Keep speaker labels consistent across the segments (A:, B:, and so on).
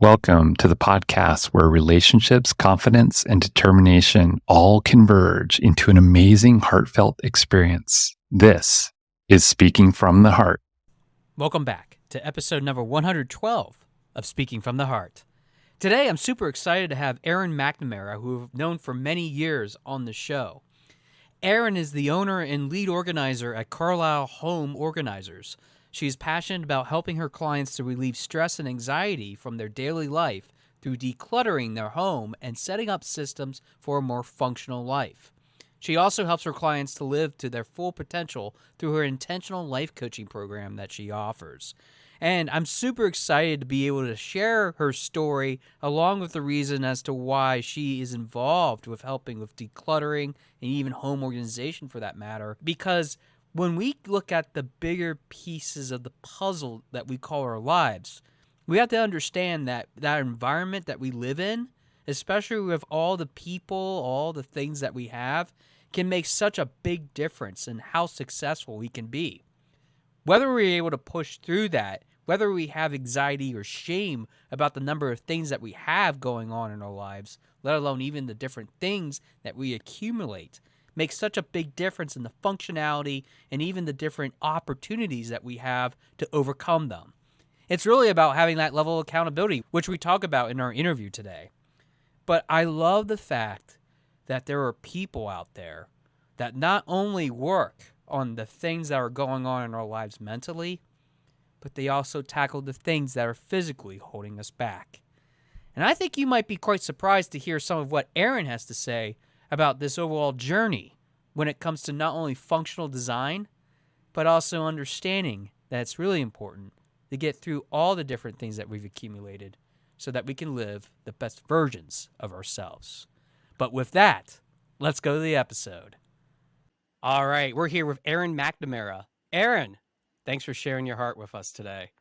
A: Welcome to the podcast where relationships, confidence, and determination all converge into an amazing, heartfelt experience. This is Speaking from the Heart.
B: Welcome back to episode number 112 of Speaking from the Heart. Today, I'm super excited to have Erin MacNamara, who I've known for many years, on the show. Erin is the owner and lead organizer at Carlisle Home Organizers. She's passionate about helping her clients to relieve stress and anxiety from their daily life through decluttering their home and setting up systems for a more functional life. She also helps her clients to live to their full potential through her intentional life coaching program that she offers. And I'm super excited to be able to share her story along with the reason as to why she is involved with helping with decluttering and even home organization for that matter. Because when we look at the bigger pieces of the puzzle that we call our lives, we have to understand that that environment that we live in, especially with all the people, all the things that we have, can make such a big difference in how successful we can be. Whether we're able to push through that, whether we have anxiety or shame about the number of things that we have going on in our lives, let alone even the different things that we accumulate, makes such a big difference in the functionality and even the different opportunities that we have to overcome them. It's really about having that level of accountability, which we talk about in our interview today. But I love the fact that there are people out there that not only work on the things that are going on in our lives mentally, but they also tackle the things that are physically holding us back. And I think you might be quite surprised to hear some of what Erin has to say about this overall journey when it comes to not only functional design, but also understanding that it's really important to get through all the different things that we've accumulated so that we can live the best versions of ourselves. But with that, let's go to the episode. All right, we're here with Erin MacNamara. Erin, thanks for sharing your heart with us today.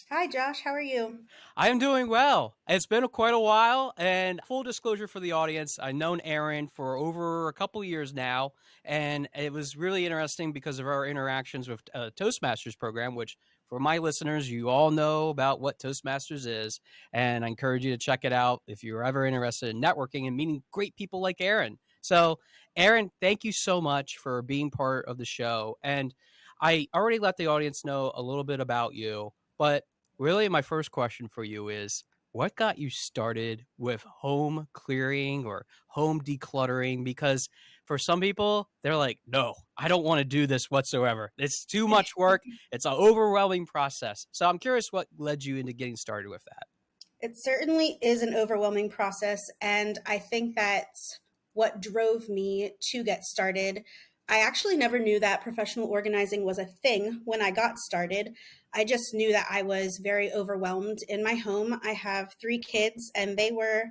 C: Hi, Josh. How are you?
B: I am doing well. It's been quite a while, and full disclosure for the audience, I've known Erin for over a couple years now, and it was really interesting because of our interactions with Toastmasters program, which for my listeners, you all know about what Toastmasters is, and I encourage you to check it out if you're ever interested in networking and meeting great people like Erin. So, Erin, thank you so much for being part of the show, and I already let the audience know a little bit about you, but really, my first question for you is, what got you started with home clearing or home decluttering? Because for some people, they're like, no, I don't want to do this whatsoever. It's too much work. It's an overwhelming process. So I'm curious what led you into getting started with that.
C: It certainly is an overwhelming process, and I think that's what drove me to get started. I actually never knew that professional organizing was a thing when I got started. I just knew that I was very overwhelmed in my home. I have 3 kids, and they were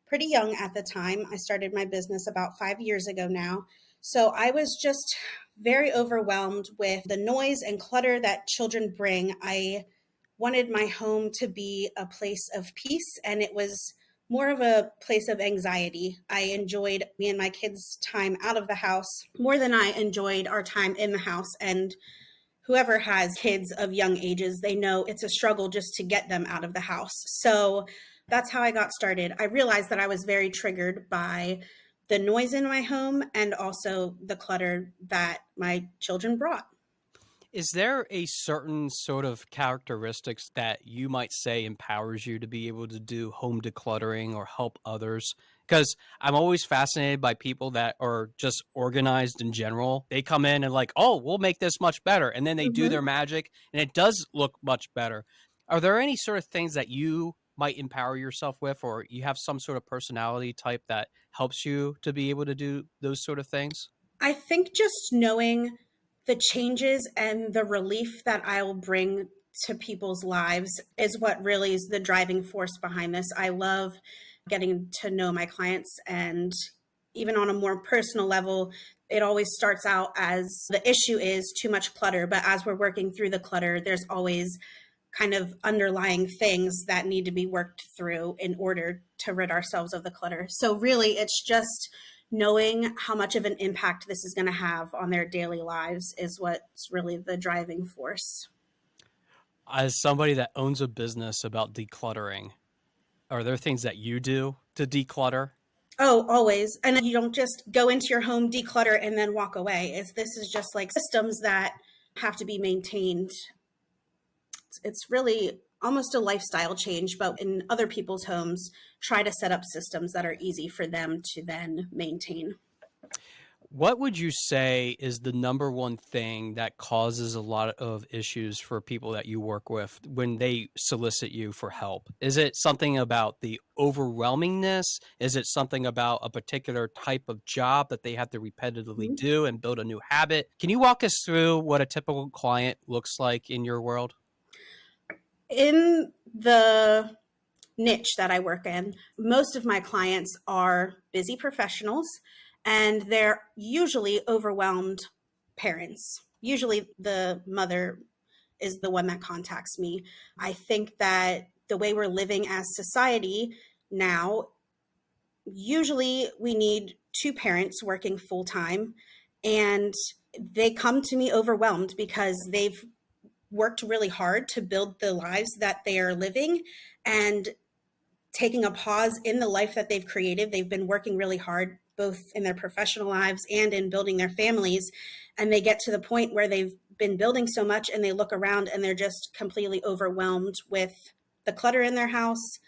C: pretty young at the time. I started my business about 5 years ago now. So I was just very overwhelmed with the noise and clutter that children bring. I wanted my home to be a place of peace, and it was more of a place of anxiety. I enjoyed me and my kids' time out of the house more than I enjoyed our time in the house. And whoever has kids of young ages, they know it's a struggle just to get them out of the house. So that's how I got started. I realized that I was very triggered by the noise in my home and also the clutter that my children brought.
B: Is there a certain sort of characteristics that you might say empowers you to be able to do home decluttering or help others? Because I'm always fascinated by people that are just organized in general. They come in and like, oh, we'll make this much better. And then they do their magic and it does look much better. Are there any sort of things that you might empower yourself with, or you have some sort of personality type that helps you to be able to do those sort of things?
C: I think just knowing the changes and the relief that I'll bring to people's lives is what really is the driving force behind this. I love getting to know my clients, and even on a more personal level, it always starts out as the issue is too much clutter, but as we're working through the clutter, there's always kind of underlying things that need to be worked through in order to rid ourselves of the clutter. So really, it's just knowing how much of an impact this is going to have on their daily lives is what's really the driving force.
B: As somebody that owns a business about decluttering, Are there things that you do to declutter?
C: Oh, always. And you don't just go into your home, declutter, and then walk away. This is just like systems that have to be maintained. It's really almost a lifestyle change, but in other people's homes, try to set up systems that are easy for them to then maintain.
B: What would you say is the number one thing that causes a lot of issues for people that you work with when they solicit you for help? Is it something about the overwhelmingness? Is it something about a particular type of job that they have to repetitively
C: Mhm.
B: do and build a new habit? Can you walk us through what a typical client looks like in your world?
C: In the niche that I work in, most of my clients are busy professionals and they're usually overwhelmed parents. Usually the mother is the one that contacts me. I think that the way we're living as society now, usually we need two parents working full time, and they come to me overwhelmed because they've worked really hard to build the lives that they are living, and taking a pause in the life that they've created. They've been working really hard, both in their professional lives and in building their families. And they get to the point where they've been building so much and they look around and they're just completely overwhelmed with the clutter in their house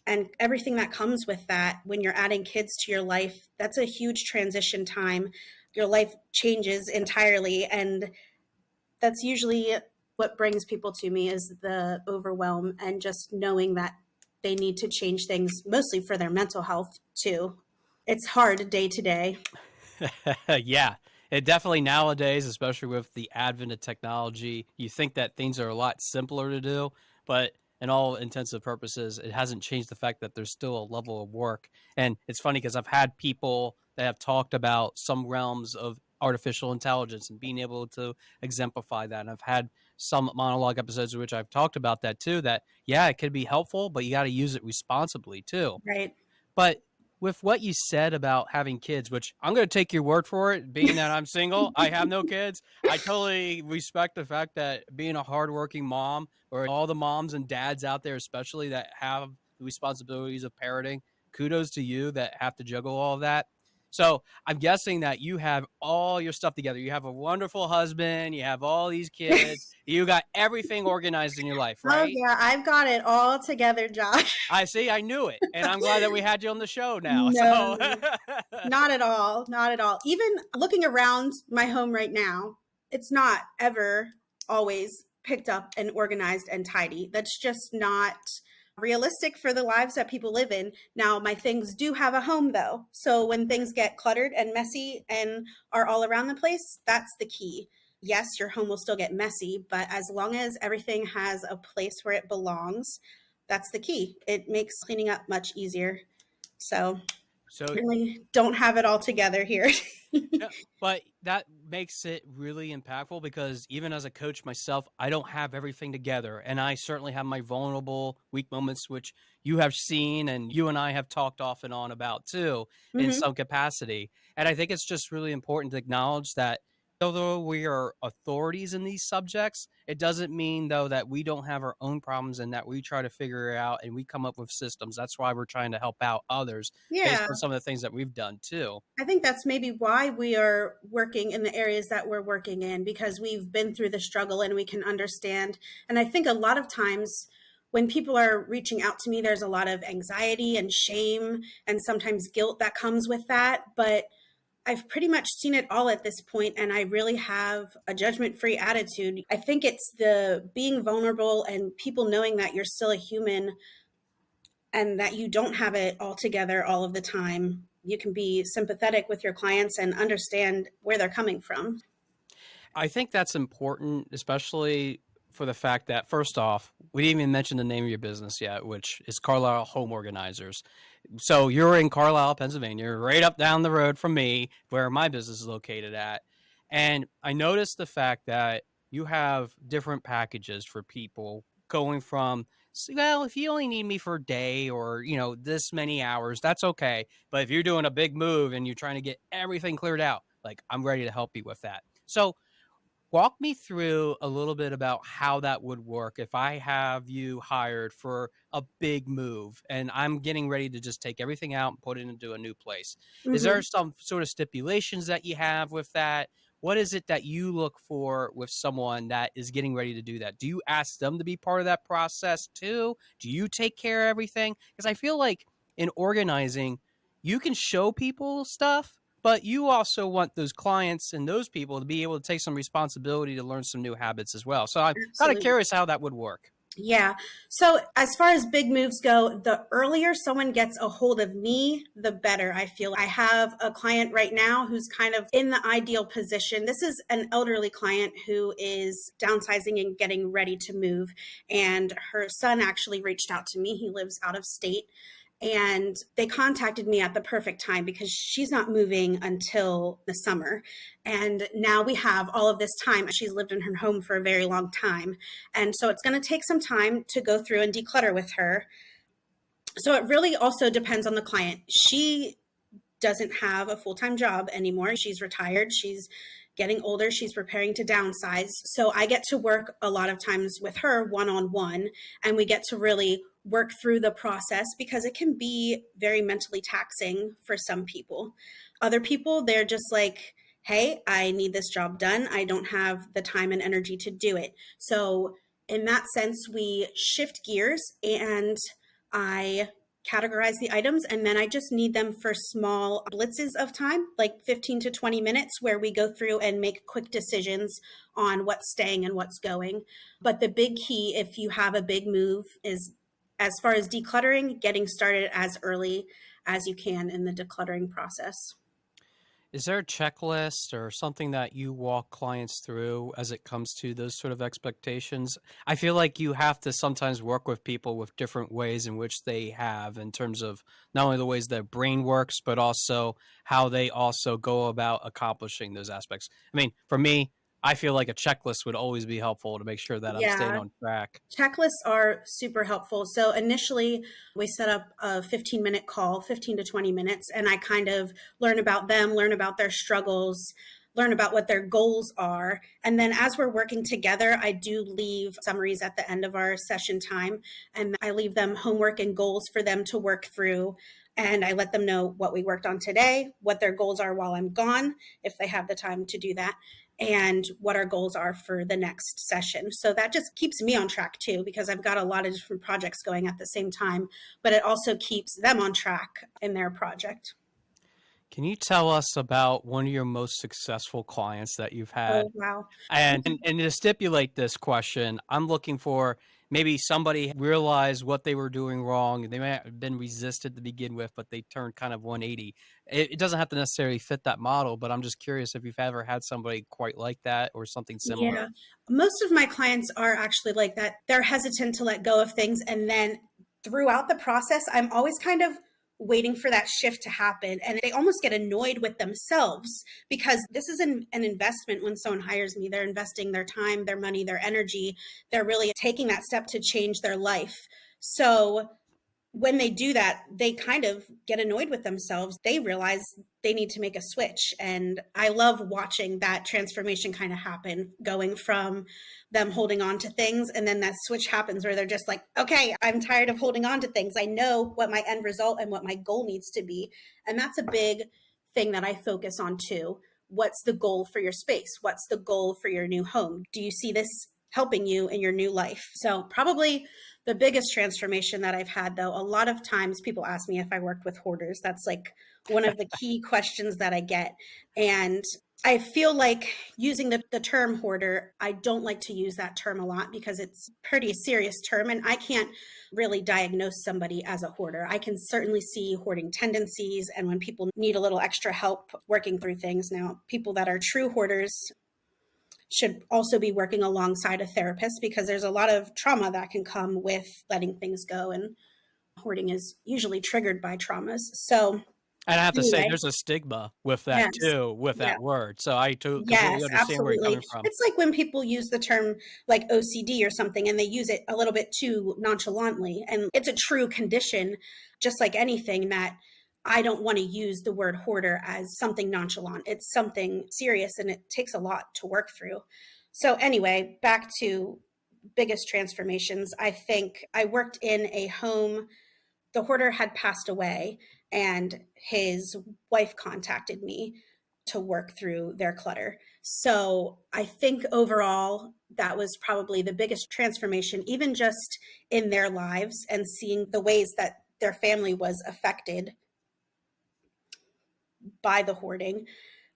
C: and everything that comes with that. When you're adding kids to your life, that's a huge transition time. Your life changes entirely. And that's usually what brings people to me, is the overwhelm and just knowing that they need to change things, mostly for their mental health too. It's hard day to day.
B: Yeah, it definitely nowadays, especially with the advent of technology, you think that things are a lot simpler to do, but in all intents and purposes, it hasn't changed the fact that there's still a level of work. And it's funny because I've had people that have talked about some realms of artificial intelligence and being able to exemplify that. And I've had some monologue episodes in which I've talked about that too, that, yeah, it could be helpful, but you got to use it responsibly too.
C: Right.
B: But with what you said about having kids, which I'm going to take your word for it, being that I'm single, I have no kids. I totally respect the fact that being a hardworking mom, or all the moms and dads out there, especially that have the responsibilities of parenting, kudos to you that have to juggle all of that. So I'm guessing that you have all your stuff together. You have a wonderful husband. You have all these kids. You got everything organized in your life,
C: Oh
B: right?
C: yeah, I've got it all together, Josh.
B: I see. I knew it. And I'm glad that we had you on the show now.
C: No,
B: So
C: not at all. Not at all. Even looking around my home right now, it's not ever always picked up and organized and tidy. That's just not realistic for the lives that people live in. Now, my things do have a home though. So when things get cluttered and messy and are all around the place, that's the key. Yes, your home will still get messy, but as long as everything has a place where it belongs, that's the key. It makes cleaning up much easier. So
B: So
C: really don't have it all together here.
B: yeah, but that makes it really impactful because even as a coach myself, I don't have everything together. And I certainly have my vulnerable, weak moments, which you have seen and you and I have talked off and on about too, in
C: Hmm.
B: some capacity. And I think it's just really important to acknowledge that although we are authorities in these subjects, it doesn't mean though that we don't have our own problems and that we try to figure it out and we come up with systems. That's why we're trying to help out others based
C: Yeah,
B: on some of the things that we've done too.
C: I think that's maybe why we are working in the areas that we're working in, because we've been through the struggle and we can understand. And I think a lot of times when people are reaching out to me, there's a lot of anxiety and shame and sometimes guilt that comes with that. But I've pretty much seen it all at this point, and I really have a judgment-free attitude. I think it's the being vulnerable and people knowing that you're still a human and that you don't have it all together all of the time. You can be sympathetic with your clients and understand where they're coming from.
B: I think that's important, especially for the fact that, first off, we didn't even mention the name of your business yet, which is Carlisle Home Organizers. So you're in Carlisle, Pennsylvania, right up down the road from me, where my business is located at. And I noticed the fact that you have different packages for people going from, well, if you only need me for a day or, this many hours, that's okay. But if you're doing a big move and you're trying to get everything cleared out, like I'm ready to help you with that. So Walk me through a little bit about how that would work if I have you hired for a big move and I'm getting ready to just take everything out and put it into a new place. Is there
C: Mhm.
B: some sort of stipulations that you have with that? What is it that you look for with someone that is getting ready to do that? Do you ask them to be part of that process too? Do you take care of everything? Because I feel like in organizing, you can show people stuff, but you also want those clients and those people to be able to take some responsibility to learn some new habits as well. So I'm kind of
C: Absolutely.
B: curious how that would work.
C: Yeah. So as far as big moves go, the earlier someone gets a hold of me, the better I feel. I have a client right now who's kind of in the ideal position. This is an elderly client who is downsizing and getting ready to move. And her son actually reached out to me. He lives out of state. And they contacted me at the perfect time because she's not moving until the summer. And now we have all of this time. She's lived in her home for a very long time. And so it's going to take some time to go through and declutter with her. So it really also depends on the client. She doesn't have a full-time job anymore. She's retired. She's getting older. She's preparing to downsize. So I get to work a lot of times with her one-on-one, and we get to really work through the process because it can be very mentally taxing for some people. Other people, they're just like, hey, I need this job done. I don't have the time and energy to do it. So in that sense, we shift gears and I categorize the items, and then I just need them for small blitzes of time, like 15 to 20 minutes, where we go through and make quick decisions on what's staying and what's going. But the big key, if you have a big move, is as far as decluttering, getting started as early as you can in the decluttering process.
B: Is there a checklist or something that you walk clients through as it comes to those sort of expectations? I feel like you have to sometimes work with people with different ways in which they have in terms of not only the ways their brain works, but also how they also go about accomplishing those aspects. I mean, for me, I feel like a checklist would always be helpful to make sure that I'm staying
C: Yeah,
B: on track.
C: checklists are super helpful. So initially, we set up a 15-minute call, 15 to 20 minutes, and I kind of learn about them, learn about their struggles, learn about what their goals are. And then as we're working together, I do leave summaries at the end of our session time, and I leave them homework and goals for them to work through. And I let them know what we worked on today, what their goals are while I'm gone, if they have the time to do that, and what our goals are for the next session. So that just keeps me on track too, because I've got a lot of different projects going at the same time, but it also keeps them on track in their project.
B: Can you tell us about one of your most successful clients that you've had?
C: Oh, wow.
B: And to stipulate this question, I'm looking for maybe somebody realized what they were doing wrong. They may have been resistant to begin with, but they turned kind of 180. It doesn't have to necessarily fit that model, but I'm just curious if you've ever had somebody quite like that or something similar.
C: Yeah. Most of my clients are actually like that. They're hesitant to let go of things. And then throughout the process, I'm always kind of waiting for that shift to happen. And they almost get annoyed with themselves because this is an investment when someone hires me. They're investing their time, their money, their energy. They're really taking that step to change their life. So when they do that, they kind of get annoyed with themselves. They realize they need to make a switch. And I love watching that transformation kind of happen, going from them holding on to things. And then that switch happens where they're just like, okay, I'm tired of holding on to things. I know what my end result and what my goal needs to be. And that's a big thing that I focus on too. What's the goal for your space? What's the goal for your new home? Do you see this helping you in your new life? So probably the biggest transformation that I've had, though, a lot of times people ask me if I worked with hoarders. That's like one of the key questions that I get. And I feel like using the term hoarder, I don't like to use that term a lot because it's a pretty serious term. And I can't really diagnose somebody as a hoarder. I can certainly see hoarding tendencies and when people need a little extra help working through things. Now, people that are true hoarders should also be working alongside a therapist because there's a lot of trauma that can come with letting things go. And hoarding is usually triggered by traumas. So
B: And I have to say,
C: anyway,
B: there's a stigma with that
C: yes.
B: too, with
C: Yeah.
B: that word. So
C: Yes,
B: completely understand where you're
C: absolutely.
B: coming from.
C: It's like when people use the term like OCD or something and they use it a little bit too nonchalantly. And it's a true condition, just like anything, that I don't want to use the word hoarder as something nonchalant. It's something serious and it takes a lot to work through. So anyway, back to biggest transformations. I think I worked in a home. The hoarder had passed away, and his wife contacted me to work through their clutter. So I think overall, that was probably the biggest transformation, even just in their lives and seeing the ways that their family was affected by the hoarding.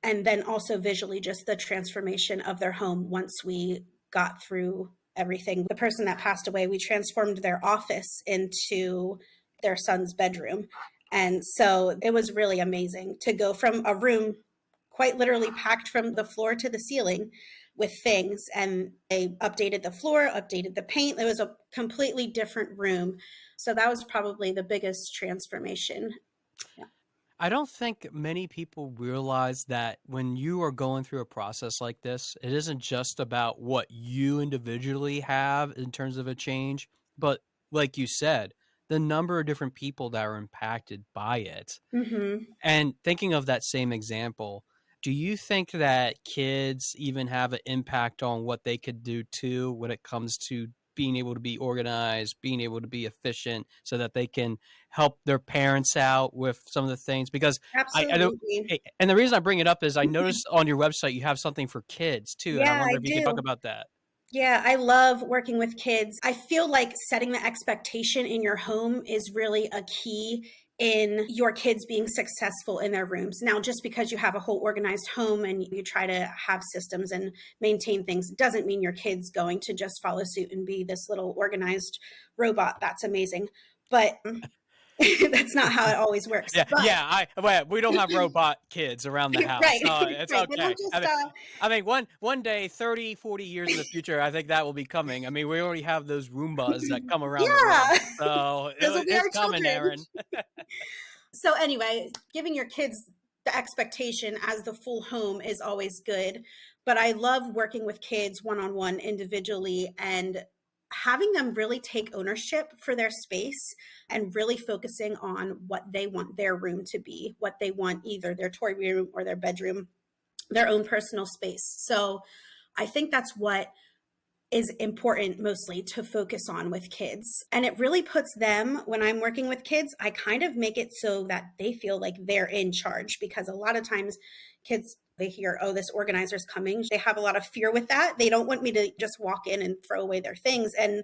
C: And then also visually, just the transformation of their home once we got through everything. The person that passed away, we transformed their office into their son's bedroom. And so it was really amazing to go from a room quite literally packed from the floor to the ceiling with things. And they updated the floor, updated the paint. It was a completely different room. So that was probably the biggest transformation. Yeah.
B: I don't think many people realize that when you are going through a process like this, it isn't just about what you individually have in terms of a change, but like you said, the number of different people that are impacted by it.
C: Mm-hmm.
B: And thinking of that same example, do you think that kids even have an impact on what they could do too when it comes to being able to be organized, being able to be efficient so that they can help their parents out with some of the things? Because I don't,
C: Absolutely.
B: and the reason I bring it up is I noticed on your website you have something for kids too. And I
C: Yeah,
B: wonder
C: I
B: if you could talk
C: do.
B: about that.
C: Yeah, I love working with kids. I feel like setting the expectation in your home is really a key in your kids being successful in their rooms. Now, just because you have a whole organized home and you try to have systems and maintain things doesn't mean your kid's going to just follow suit and be this little organized robot. That's amazing. But that's not how it always works.
B: Yeah,
C: But
B: yeah. Well, we don't have robot kids around the house,
C: right,
B: so it's
C: right. They
B: okay.
C: don't just
B: I mean, one day, 30, 40 years in the future, I think that will be coming. I mean, we already have those Roombas that come around the room,
C: yeah,
B: so
C: those will be
B: it's
C: our
B: coming,
C: children.
B: Erin.
C: So anyway, giving your kids the expectation as the full home is always good. But I love working with kids one-on-one individually and having them really take ownership for their space and really focusing on what they want their room to be, what they want either their toy room or their bedroom, their own personal space. So I think that's what is important mostly to focus on with kids. And it really puts them, when I'm working with kids, I kind of make it so that they feel like they're in charge, because a lot of times kids, they hear, oh, this organizer's coming. They have a lot of fear with that. They don't want me to just walk in and throw away their things. And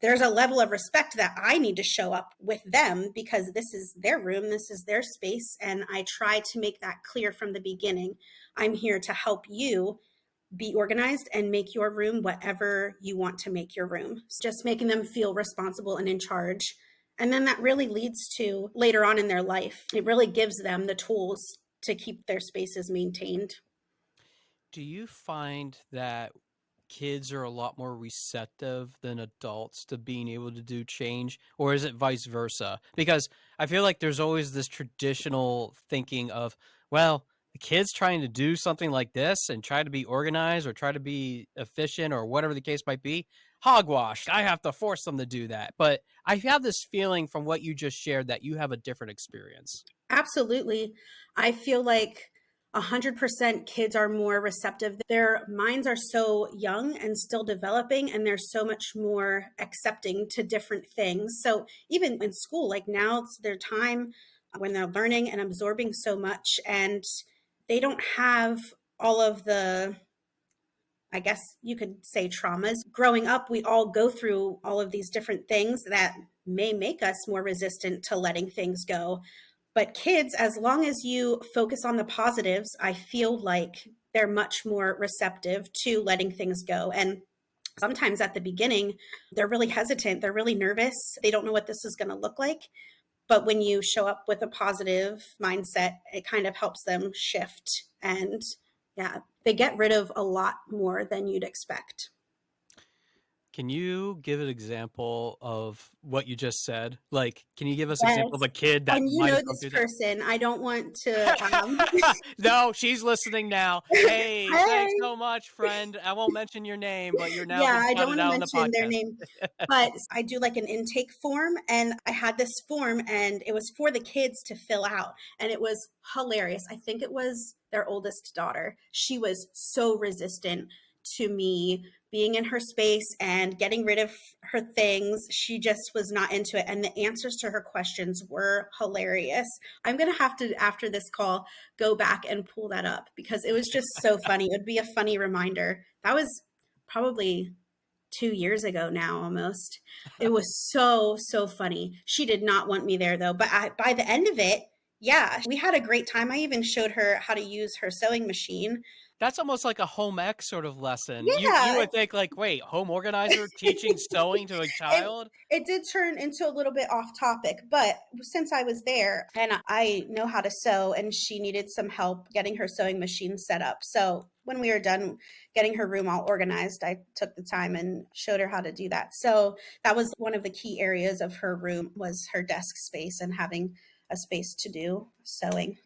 C: there's a level of respect that I need to show up with them because this is their room, this is their space. And I try to make that clear from the beginning. I'm here to help you be organized and make your room whatever you want to make your room. Just making them feel responsible and in charge. And then that really leads to later on in their life. It really gives them the tools to keep their spaces maintained.
B: Do you find that kids are a lot more receptive than adults to being able to do change, or is it vice versa? Because I feel like there's always this traditional thinking of, well, the kids trying to do something like this and try to be organized or try to be efficient or whatever the case might be, hogwash. I have to force them to do that. But I have this feeling from what you just shared that you have a different experience.
C: Absolutely. I feel like 100% kids are more receptive. Their minds are so young and still developing, and they're so much more accepting to different things. So even in school, like now it's their time when they're learning and absorbing so much, and they don't have all of the, I guess you could say, traumas. Growing up, we all go through all of these different things that may make us more resistant to letting things go. But kids, as long as you focus on the positives, I feel like they're much more receptive to letting things go. And sometimes at the beginning, they're really hesitant. They're really nervous. They don't know what this is going to look like. But when you show up with a positive mindset, it kind of helps them shift. And yeah, they get rid of a lot more than you'd expect.
B: Can you give an example of what you just said? Like, can you give us an
C: Yes.
B: example of a kid that
C: And you
B: might
C: know
B: have gone
C: this
B: through that?
C: person. I don't want to.
B: No, she's listening now. Hey, thanks
C: Hey.
B: so much, friend. I won't mention your name, but you're now
C: Yeah,
B: been
C: I don't
B: shouted
C: want to
B: out on the
C: mention their
B: podcast.
C: name, but I do like an intake form, and I had this form and it was for the kids to fill out, and it was hilarious. I think it was their oldest daughter. She was so resistant to me being in her space and getting rid of her things. She just was not into it. And the answers to her questions were hilarious. I'm going to have to, after this call, go back and pull that up because it was just so funny. It would be a funny reminder. That was probably 2 years ago now, almost. It was so funny. She did not want me there though. But by the end of it, yeah, we had a great time. I even showed her how to use her sewing machine.
B: That's almost like a home ec sort of lesson.
C: Yeah.
B: You would think like, wait, home organizer teaching sewing to a child?
C: It did turn into a little bit off topic, but since I was there and I know how to sew and she needed some help getting her sewing machine set up. So when we were done getting her room all organized, I took the time and showed her how to do that. So that was one of the key areas of her room was her desk space and having a space to do sewing.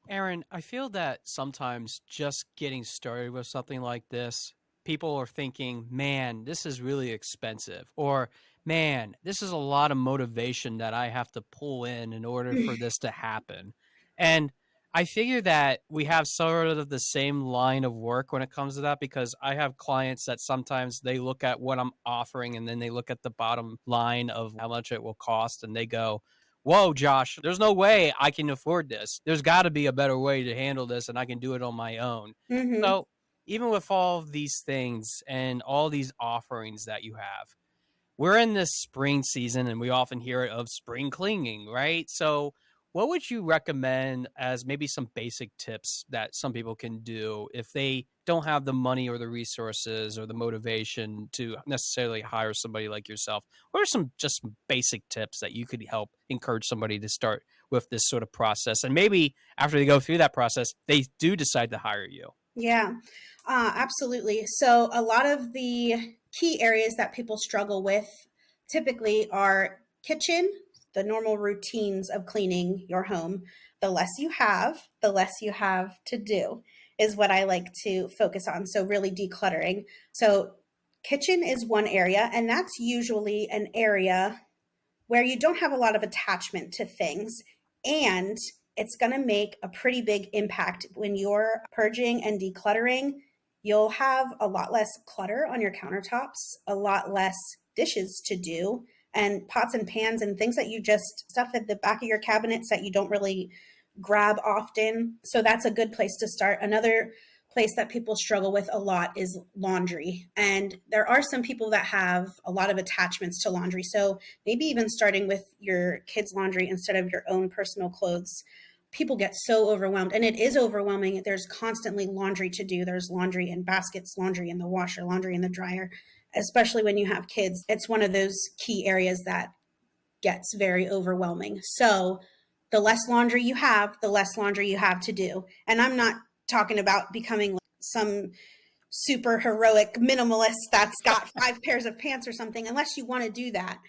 B: Erin, I feel that sometimes just getting started with something like this, people are thinking, man, this is really expensive, or man, this is a lot of motivation that I have to pull in order for this to happen. And I figure that we have sort of the same line of work when it comes to that, because I have clients that sometimes they look at what I'm offering and then they look at the bottom line of how much it will cost and they go, whoa, Josh, there's no way I can afford this. There's got to be a better way to handle this and I can do it on my own.
C: Mm-hmm.
B: So even with all of these things and all these offerings that you have, we're in this spring season and we often hear it of spring cleaning, right? So what would you recommend as maybe some basic tips that some people can do if they don't have the money or the resources or the motivation to necessarily hire somebody like yourself? What are some just basic tips that you could help encourage somebody to start with this sort of process? And maybe after they go through that process, they do decide to hire you.
C: Yeah, absolutely. So a lot of the key areas that people struggle with typically are kitchen, the normal routines of cleaning your home. The less you have, the less you have to do is what I like to focus on. So really decluttering. So kitchen is one area, and that's usually an area where you don't have a lot of attachment to things, and it's going to make a pretty big impact when you're purging and decluttering. You'll have a lot less clutter on your countertops, a lot less dishes to do, and pots and pans and things that you just stuff at the back of your cabinets that you don't really grab often. So that's a good place to start. Another place that people struggle with a lot is laundry. And there are some people that have a lot of attachments to laundry. So maybe even starting with your kids' laundry instead of your own personal clothes. People get so overwhelmed, and it is overwhelming. There's constantly laundry to do. There's laundry in baskets, laundry in the washer, laundry in the dryer, especially when you have kids. It's one of those key areas that gets very overwhelming. So the less laundry you have, the less laundry you have to do. And I'm not talking about becoming like some super heroic minimalist that's got 5 pairs of pants or something, unless you want to do that.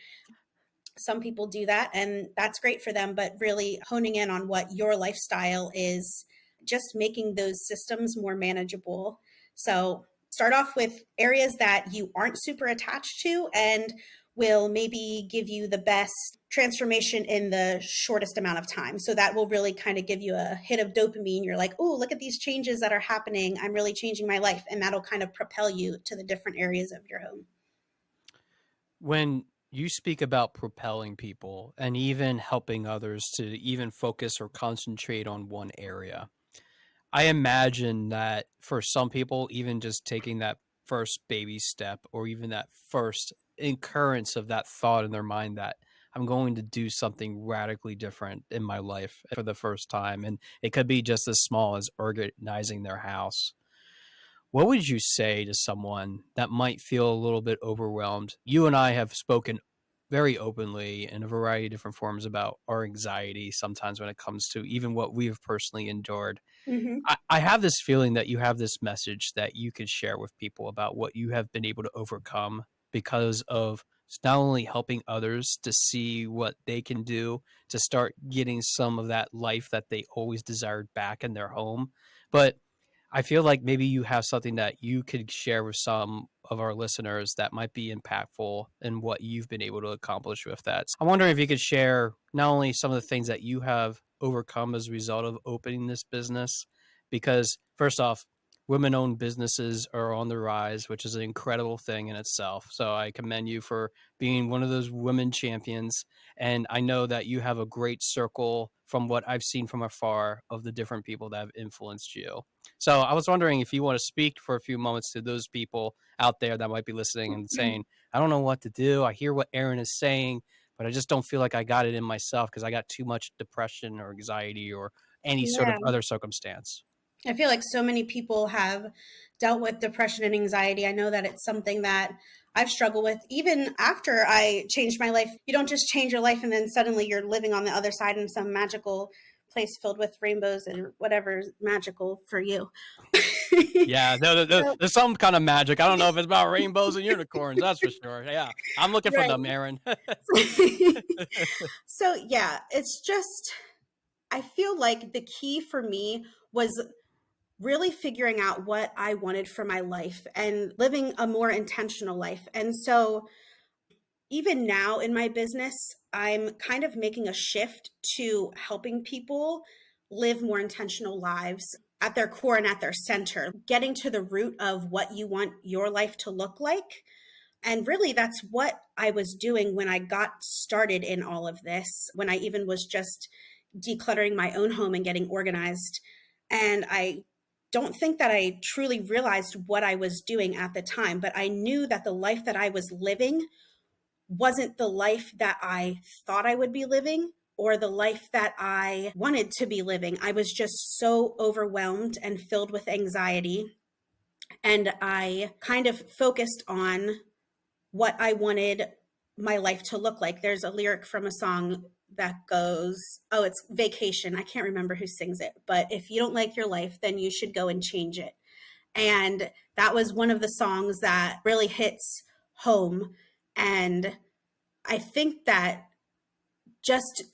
C: Some people do that and that's great for them, but really honing in on what your lifestyle is, just making those systems more manageable. So start off with areas that you aren't super attached to and will maybe give you the best transformation in the shortest amount of time. So that will really kind of give you a hit of dopamine. You're like, oh, look at these changes that are happening. I'm really changing my life. And that'll kind of propel you to the different areas of your home.
B: When you speak about propelling people and even helping others to even focus or concentrate on one area, I imagine that for some people, even just taking that first baby step or even that first occurrence of that thought in their mind that I'm going to do something radically different in my life for the first time. And it could be just as small as organizing their house. What would you say to someone that might feel a little bit overwhelmed? You and I have spoken very openly in a variety of different forms about our anxiety sometimes when it comes to even what we have personally endured.
C: Mm-hmm.
B: I have this feeling that you have this message that you could share with people about what you have been able to overcome because of not only helping others to see what they can do to start getting some of that life that they always desired back in their home, but I feel like maybe you have something that you could share with some of our listeners that might be impactful in what you've been able to accomplish with that. I'm wondering if you could share not only some of the things that you have overcome as a result of opening this business, because first off, women-owned businesses are on the rise, which is an incredible thing in itself. So I commend you for being one of those women champions. And I know that you have a great circle from what I've seen from afar of the different people that have influenced you. So I was wondering if you want to speak for a few moments to those people out there that might be listening and saying, I don't know what to do. I hear what Erin is saying, but I just don't feel like I got it in myself because I got too much depression or anxiety or any sort of
C: Yeah.
B: other circumstance.
C: I feel like so many people have dealt with depression and anxiety. I know that it's something that I've struggled with even after I changed my life. You don't just change your life and then suddenly you're living on the other side in some magical place filled with rainbows and whatever's magical for you.
B: Yeah, there's some kind of magic. I don't know if it's about rainbows and unicorns. That's for sure. Yeah, I'm looking for them, Erin.
C: So yeah, it's just, I feel like the key for me was really figuring out what I wanted for my life and living a more intentional life. And so even now in my business, I'm kind of making a shift to helping people live more intentional lives at their core and at their center, getting to the root of what you want your life to look like. And really, that's what I was doing when I got started in all of this, when I even was just decluttering my own home and getting organized. And I don't think that I truly realized what I was doing at the time, but I knew that the life that I was living wasn't the life that I thought I would be living or the life that I wanted to be living. I was just so overwhelmed and filled with anxiety. And I kind of focused on what I wanted my life to look like. There's a lyric from a song that goes, oh, it's Vacation. I can't remember who sings it, but if you don't like your life, then you should go and change it. And that was one of the songs that really hits home. And I think that just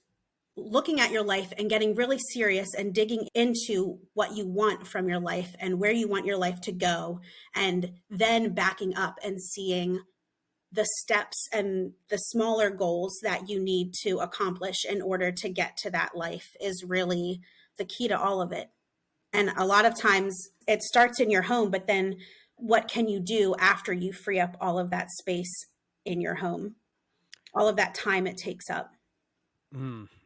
C: looking at your life and getting really serious and digging into what you want from your life and where you want your life to go, and then backing up and seeing the steps and the smaller goals that you need to accomplish in order to get to that life is really the key to all of it. And a lot of times it starts in your home, but then what can you do after you free up all of that space in your home, all of that time it takes up?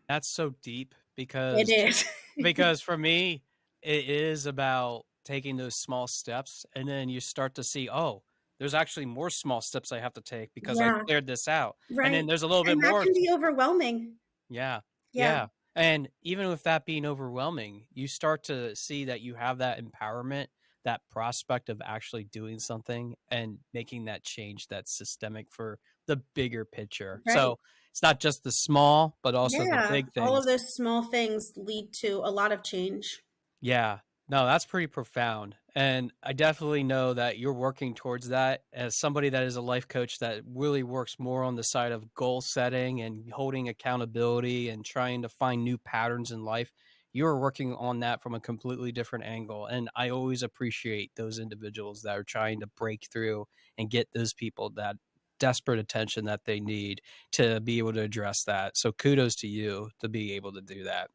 B: That's so deep
C: It is.
B: because for me, it is about taking those small steps, and then you start to see, oh, there's actually more small steps I have to take because I
C: Yeah,
B: cleared this out. And
C: right.
B: then there's a little bit
C: And that
B: more.
C: can be overwhelming.
B: Yeah.
C: Yeah,
B: Yeah. And even with that being overwhelming, you start to see that you have that empowerment, that prospect of actually doing something and making that change that's systemic for the bigger picture.
C: right.
B: So it's not just the small, but also the
C: Yeah,
B: big
C: all of
B: things.
C: those small things lead to a lot of change.
B: Yeah. No, that's pretty profound. And I definitely know that you're working towards that as somebody that is a life coach that really works more on the side of goal setting and holding accountability and trying to find new patterns in life. You're working on that from a completely different angle. And I always appreciate those individuals that are trying to break through and get those people that desperate attention that they need to be able to address that. So kudos to you to be able to do that.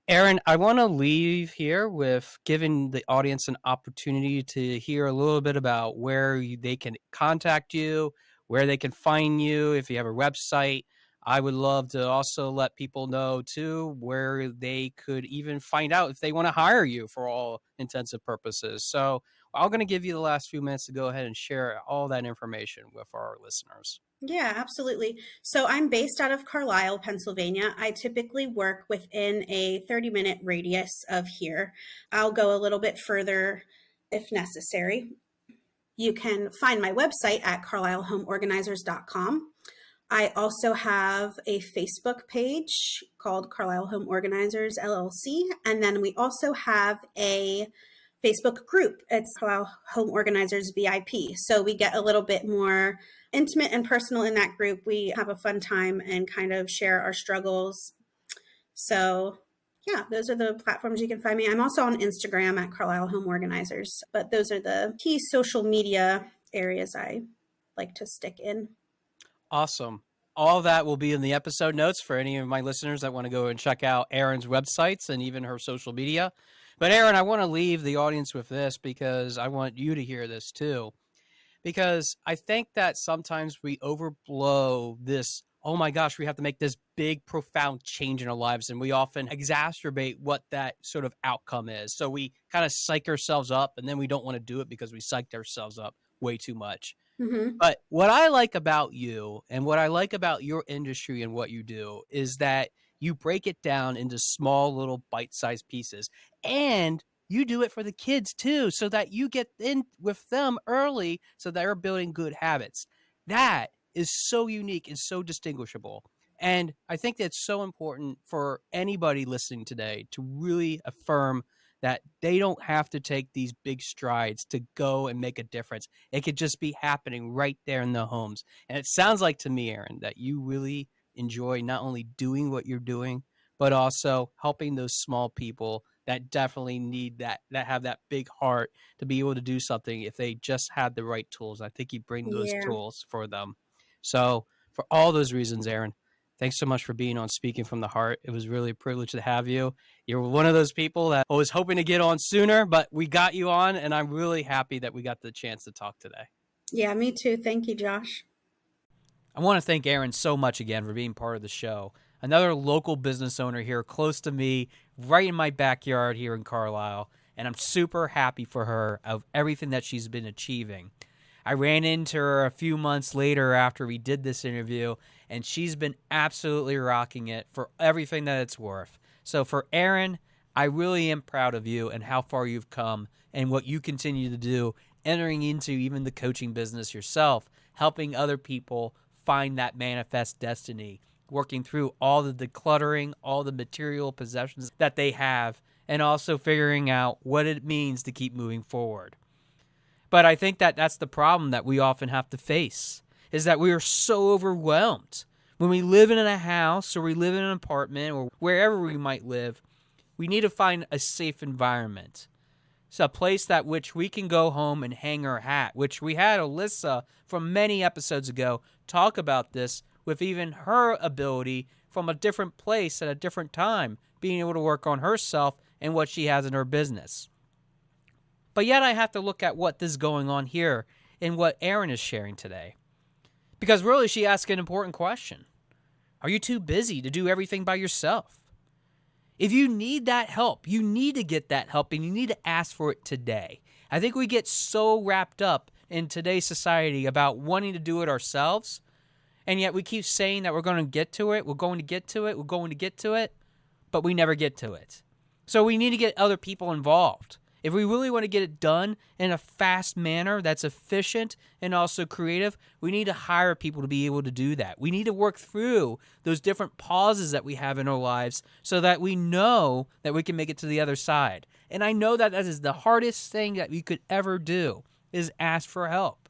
B: Erin, I want to leave here with giving the audience an opportunity to hear a little bit about where they can contact you, where they can find you, if you have a website. I would love to also let people know, too, where they could even find out if they want to hire you for all intensive purposes. So I'm going to give you the last few minutes to go ahead and share all that information with our listeners.
C: Yeah, absolutely. So I'm based out of Carlisle, Pennsylvania. I typically work within a 30-minute radius of here. I'll go a little bit further if necessary. You can find my website at carlislehomeorganizers.com. I also have a Facebook page called Carlisle Home Organizers LLC. And then we also have a Facebook group. It's Carlisle Home Organizers VIP. So we get a little bit more intimate and personal in that group. We have a fun time and kind of share our struggles. So yeah, those are the platforms you can find me. I'm also on Instagram at Carlisle Home Organizers, but those are the key social media areas I like to stick in.
B: Awesome. All that will be in the episode notes for any of my listeners that want to go and check out Erin's websites and even her social media. But Erin, I want to leave the audience with this because I want you to hear this too. Because I think that sometimes we overblow this, oh my gosh, we have to make this big, profound change in our lives. And we often exacerbate what that sort of outcome is. So we kind of psych ourselves up, and then we don't want to do it because we psyched ourselves up way too much.
C: Mm-hmm.
B: But what I like about you and what I like about your industry and what you do is that you break it down into small little bite-sized pieces. And you do it for the kids too, so that you get in with them early so they're building good habits. That is so unique and so distinguishable. And I think that's so important for anybody listening today to really affirm that they don't have to take these big strides to go and make a difference. It could just be happening right there in the homes. And it sounds like to me, Erin, that you really enjoy not only doing what you're doing, but also helping those small people that definitely need that have that big heart to be able to do something if they just had the right tools. I think you bring those
C: Yeah.
B: tools for them. So for all those reasons, Erin, thanks so much for being on Speaking from the Heart. It was really a privilege to have you. You're one of those people that I was hoping to get on sooner, but we got you on, and I'm really happy that we got the chance to talk today.
C: Yeah, me too. Thank you, Josh.
B: I want to thank Erin so much again for being part of the show. Another local business owner here close to me, right in my backyard here in Carlisle, and I'm super happy for her of everything that she's been achieving. I ran into her a few months later after we did this interview, and she's been absolutely rocking it for everything that it's worth. So for Erin, I really am proud of you and how far you've come and what you continue to do, entering into even the coaching business yourself, helping other people find that manifest destiny, working through all the decluttering, all the material possessions that they have, and also figuring out what it means to keep moving forward. But I think that that's the problem that we often have to face, is that we are so overwhelmed. When we live in a house or we live in an apartment or wherever we might live, we need to find a safe environment. It's a place that which we can go home and hang our hat, which we had Alyssa from many episodes ago talk about this with even her ability from a different place at a different time, being able to work on herself and what she has in her business. But yet I have to look at what is going on here and what Erin is sharing today. Because really she asked an important question. Are you too busy to do everything by yourself? If you need that help, you need to get that help and you need to ask for it today. I think we get so wrapped up in today's society about wanting to do it ourselves, and yet we keep saying that we're going to get to it, we're going to get to it, we're going to get to it, but we never get to it. So we need to get other people involved. If we really want to get it done in a fast manner that's efficient and also creative, we need to hire people to be able to do that. We need to work through those different pauses that we have in our lives so that we know that we can make it to the other side. And I know that is the hardest thing that you could ever do, is ask for help.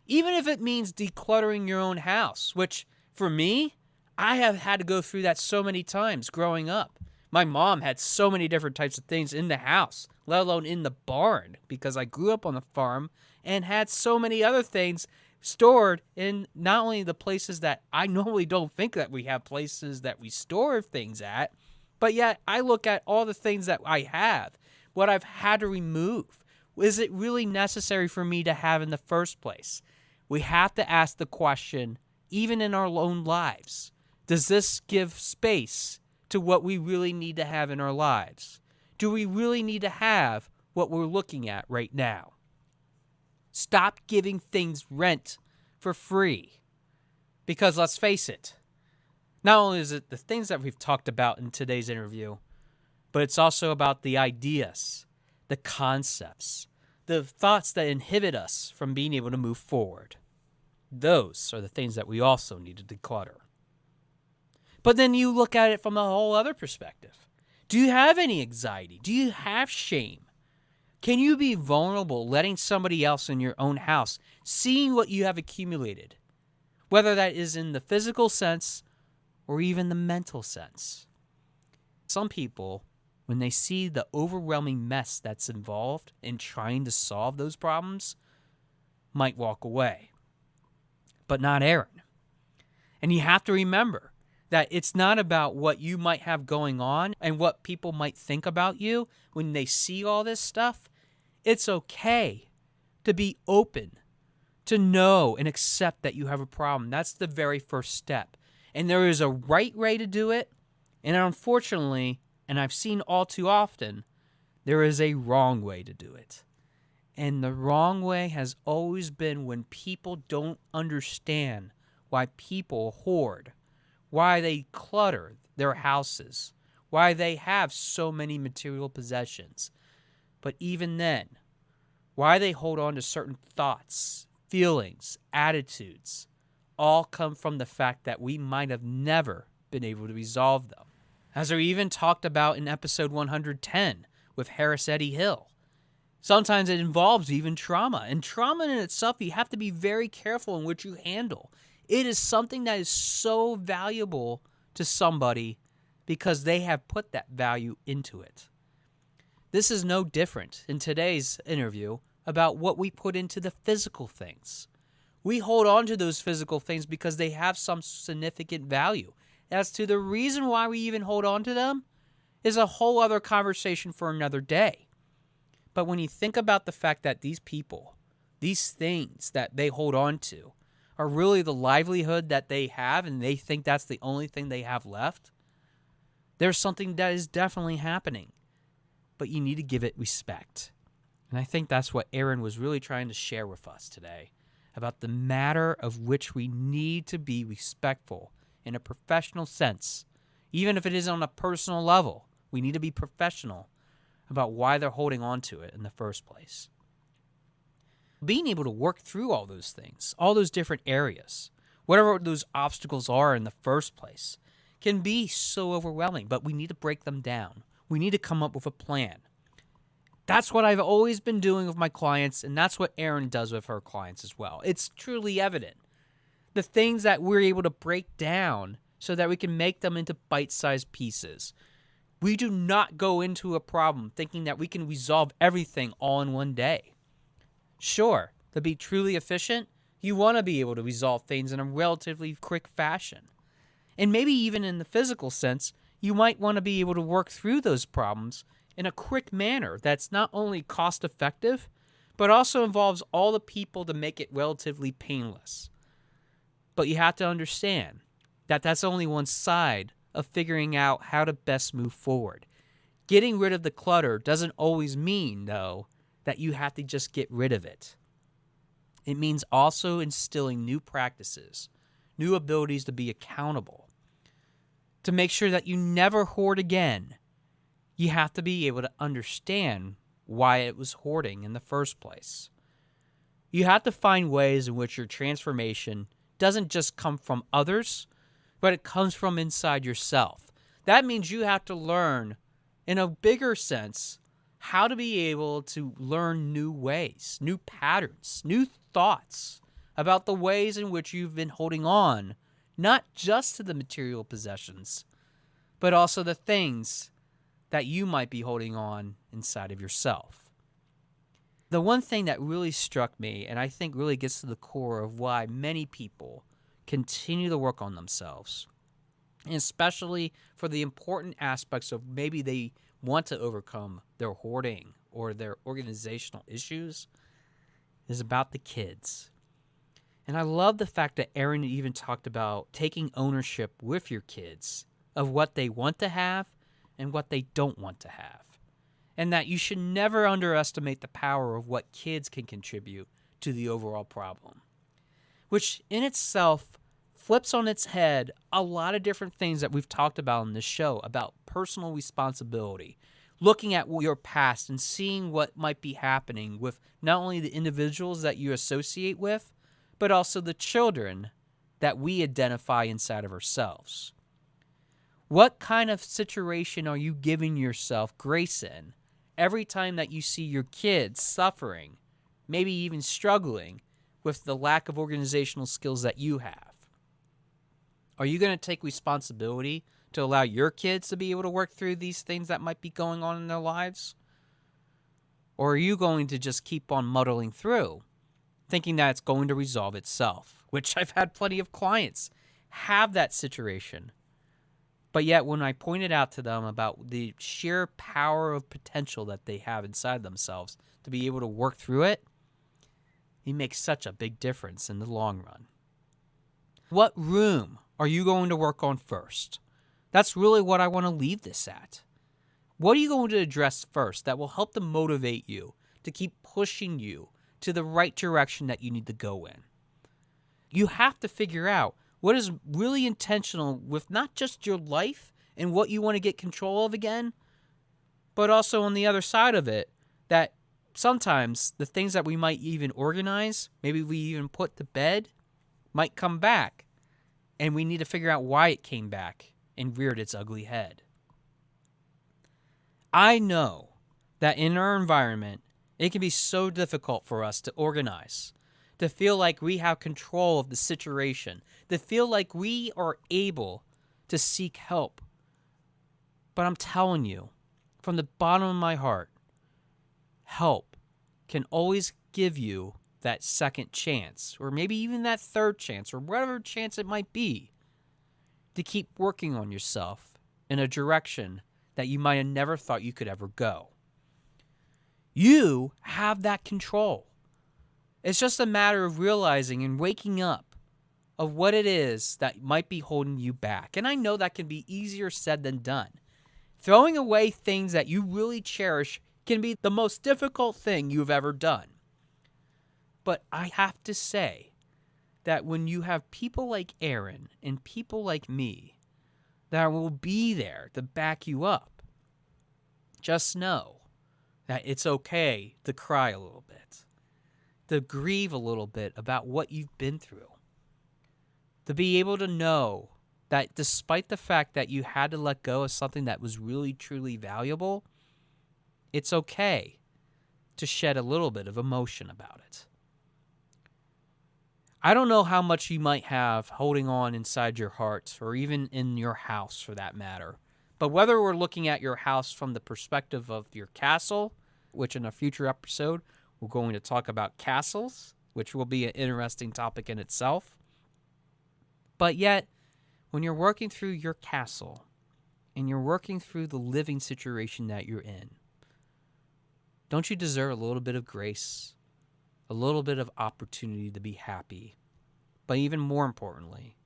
B: Even if it means decluttering your own house, which for me, I have had to go through that so many times growing up. My mom had so many different types of things in the house, let alone in the barn, because I grew up on the farm and had so many other things stored in not only the places that I normally don't think that we have places that we store things at, but yet I look at all the things that I have, what I've had to remove. Is it really necessary for me to have in the first place? We have to ask the question, even in our own lives, does this give space to what we really need to have in our lives? Do we really need to have what we're looking at right now? Stop giving things rent for free. Because let's face it, not only is it the things that we've talked about in today's interview, but it's also about the ideas, the concepts, the thoughts that inhibit us from being able to move forward. Those are the things that we also need to declutter. But then you look at it from a whole other perspective. Do you have any anxiety? Do you have shame? Can you be vulnerable letting somebody else in your own house seeing what you have accumulated? Whether that is in the physical sense or even the mental sense. Some people, when they see the overwhelming mess that's involved in trying to solve those problems, might walk away. But not Erin. And you have to remember that it's not about what you might have going on and what people might think about you when they see all this stuff. It's okay to be open, to know and accept that you have a problem. That's the very first step. And there is a right way to do it. And unfortunately, and I've seen all too often, there is a wrong way to do it. And the wrong way has always been when people don't understand why people hoard, why they clutter their houses, why they have so many material possessions. But even then, why they hold on to certain thoughts, feelings, attitudes, all come from the fact that we might have never been able to resolve them. As we even talked about in episode 110 with Harris Eddie Hill. Sometimes it involves even trauma. And trauma in itself, you have to be very careful in which you handle. It is something that is so valuable to somebody because they have put that value into it. This is no different in today's interview about what we put into the physical things. We hold on to those physical things because they have some significant value. As to the reason why we even hold on to them is a whole other conversation for another day. But when you think about the fact that these people, these things that they hold on to, are really the livelihood that they have and they think that's the only thing they have left, there's something that is definitely happening. But you need to give it respect. And I think that's what Erin was really trying to share with us today, about the matter of which we need to be respectful in a professional sense. Even if it is on a personal level, we need to be professional about why they're holding on to it in the first place. Being able to work through all those things, all those different areas, whatever those obstacles are in the first place, can be so overwhelming, but we need to break them down. We need to come up with a plan. That's what I've always been doing with my clients, and that's what Erin does with her clients as well. It's truly evident. The things that we're able to break down so that we can make them into bite-sized pieces. We do not go into a problem thinking that we can resolve everything all in one day. Sure, to be truly efficient, you want to be able to resolve things in a relatively quick fashion. And maybe even in the physical sense, you might want to be able to work through those problems in a quick manner that's not only cost-effective, but also involves all the people to make it relatively painless. But you have to understand that that's only one side of figuring out how to best move forward. Getting rid of the clutter doesn't always mean, though, that you have to just get rid of it. It means also instilling new practices, new abilities to be accountable. To make sure that you never hoard again, you have to be able to understand why it was hoarding in the first place. You have to find ways in which your transformation doesn't just come from others, but it comes from inside yourself. That means you have to learn, in a bigger sense, how to be able to learn new ways, new patterns, new thoughts about the ways in which you've been holding on, not just to the material possessions, but also the things that you might be holding on inside of yourself. The one thing that really struck me, and I think really gets to the core of why many people continue to work on themselves, and especially for the important aspects of maybe they want to overcome their hoarding or their organizational issues, is about the kids. And I love the fact that Erin even talked about taking ownership with your kids of what they want to have and what they don't want to have. And that you should never underestimate the power of what kids can contribute to the overall problem. Which in itself flips on its head a lot of different things that we've talked about in this show about personal responsibility. Looking at your past and seeing what might be happening with not only the individuals that you associate with, but also the children that we identify inside of ourselves. What kind of situation are you giving yourself grace in every time that you see your kids suffering, maybe even struggling with the lack of organizational skills that you have? Are you going to take responsibility to allow your kids to be able to work through these things that might be going on in their lives? Or are you going to just keep on muddling through, thinking that it's going to resolve itself? Which I've had plenty of clients have that situation. But yet when I pointed out to them about the sheer power of potential that they have inside themselves to be able to work through it, it makes such a big difference in the long run. What room are you going to work on first? That's really what I want to leave this at. What are you going to address first that will help to motivate you to keep pushing you to the right direction that you need to go in? You have to figure out what is really intentional with not just your life and what you want to get control of again, but also on the other side of it, that sometimes the things that we might even organize, maybe we even put to bed, might come back, and we need to figure out why it came back and reared its ugly head. I know that in our environment, it can be so difficult for us to organize, to feel like we have control of the situation, to feel like we are able to seek help. But I'm telling you, from the bottom of my heart, help can always give you that second chance, or maybe even that third chance, or whatever chance it might be, to keep working on yourself in a direction that you might have never thought you could ever go. You have that control. It's just a matter of realizing and waking up of what it is that might be holding you back. And I know that can be easier said than done. Throwing away things that you really cherish can be the most difficult thing you've ever done. But I have to say that when you have people like Erin and people like me that will be there to back you up, just know that it's okay to cry a little bit, to grieve a little bit about what you've been through, to be able to know that despite the fact that you had to let go of something that was really, truly valuable, it's okay to shed a little bit of emotion about it. I don't know how much you might have holding on inside your heart, or even in your house for that matter. But whether we're looking at your house from the perspective of your castle, which in a future episode, we're going to talk about castles, which will be an interesting topic in itself. But yet, when you're working through your castle, and you're working through the living situation that you're in, don't you deserve a little bit of grace? A little bit of opportunity to be happy, but even more importantly,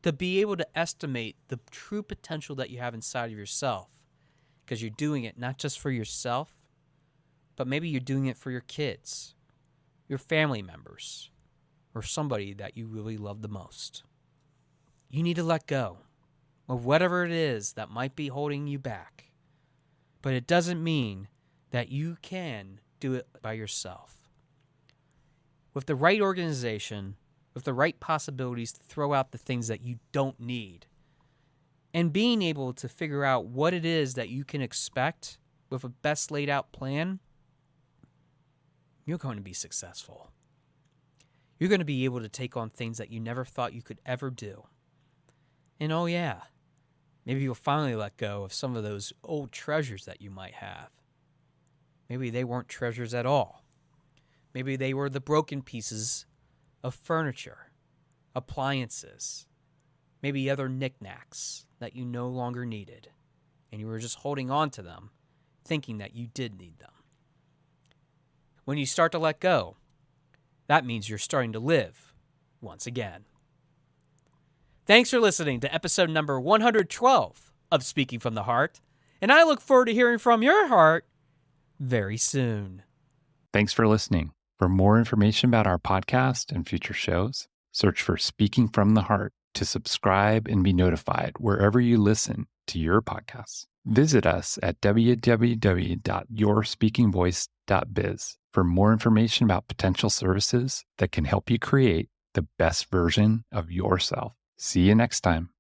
B: to be able to estimate the true potential that you have inside of yourself, because you're doing it not just for yourself, but maybe you're doing it for your kids, your family members, or somebody that you really love the most. You need to let go of whatever it is that might be holding you back, but it doesn't mean that you can do it by yourself. With the right organization, with the right possibilities to throw out the things that you don't need, and being able to figure out what it is that you can expect with a best laid out plan, you're going to be successful. You're going to be able to take on things that you never thought you could ever do. And oh yeah, maybe you'll finally let go of some of those old treasures that you might have. Maybe they weren't treasures at all. Maybe they were the broken pieces of furniture, appliances, maybe other knickknacks that you no longer needed, and you were just holding on to them, thinking that you did need them. When you start to let go, that means you're starting to live once again. Thanks for listening to episode number 112 of Speaking from the Heart, and I look forward to hearing from your heart very soon.
A: Thanks for listening. For more information about our podcast and future shows, search for Speaking from the Heart to subscribe and be notified wherever you listen to your podcasts. Visit us at www.yourspeakingvoice.biz for more information about potential services that can help you create the best version of yourself. See you next time.